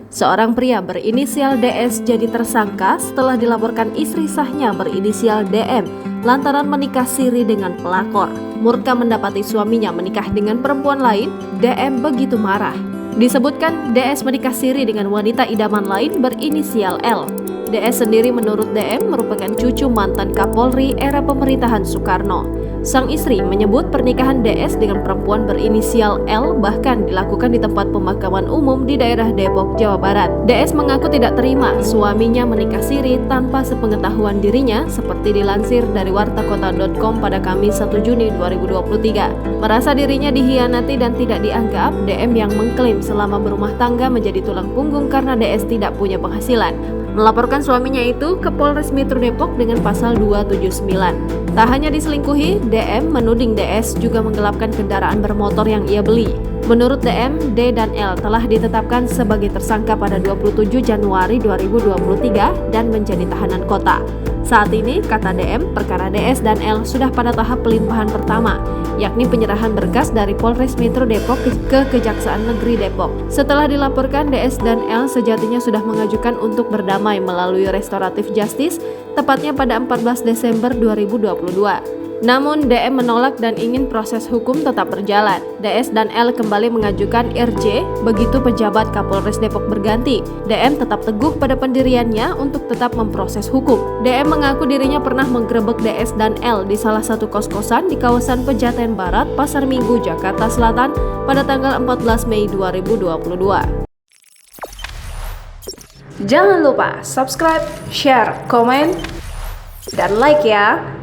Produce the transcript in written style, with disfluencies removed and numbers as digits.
Seorang pria berinisial DS jadi tersangka setelah dilaporkan istri sahnya berinisial DM lantaran menikah siri dengan pelakor. Murka mendapati suaminya menikah dengan perempuan lain, DM begitu marah. Disebutkan DS menikah siri dengan wanita idaman lain berinisial L. DS sendiri menurut DM merupakan cucu mantan Kapolri era pemerintahan Soekarno. Sang istri menyebut pernikahan DS dengan perempuan berinisial L bahkan dilakukan di tempat pemakaman umum di daerah Depok, Jawa Barat. DS mengaku tidak terima suaminya menikah siri tanpa sepengetahuan dirinya seperti dilansir dari wartakota.com pada Kamis 1 Juni 2023. Merasa dirinya dihianati dan tidak dianggap, DM yang mengklaim selama berumah tangga menjadi tulang punggung karena DS tidak punya penghasilan, melaporkan suaminya itu ke Polres Metro Depok dengan pasal 279. Tak hanya diselingkuhi, DM menuding DS juga menggelapkan kendaraan bermotor yang ia beli. Menurut DM, D dan L telah ditetapkan sebagai tersangka pada 27 Januari 2023 dan menjadi tahanan kota. Saat ini, kata DM, perkara DS dan L sudah pada tahap pelimpahan pertama, yakni penyerahan berkas dari Polres Metro Depok ke Kejaksaan Negeri Depok. Setelah dilaporkan, DS dan L sejatinya sudah mengajukan untuk berdamai melalui restoratif justice, tepatnya pada 14 Desember 2022. Namun DM menolak dan ingin proses hukum tetap berjalan. DS dan L kembali mengajukan RJ begitu pejabat Kapolres Depok berganti. DM tetap teguh pada pendiriannya untuk tetap memproses hukum. DM mengaku dirinya pernah menggerebek DS dan L di salah satu kos-kosan di kawasan Pejaten Barat, Pasar Minggu, Jakarta Selatan pada tanggal 14 Mei 2022. Jangan lupa subscribe, share, komen, dan like ya!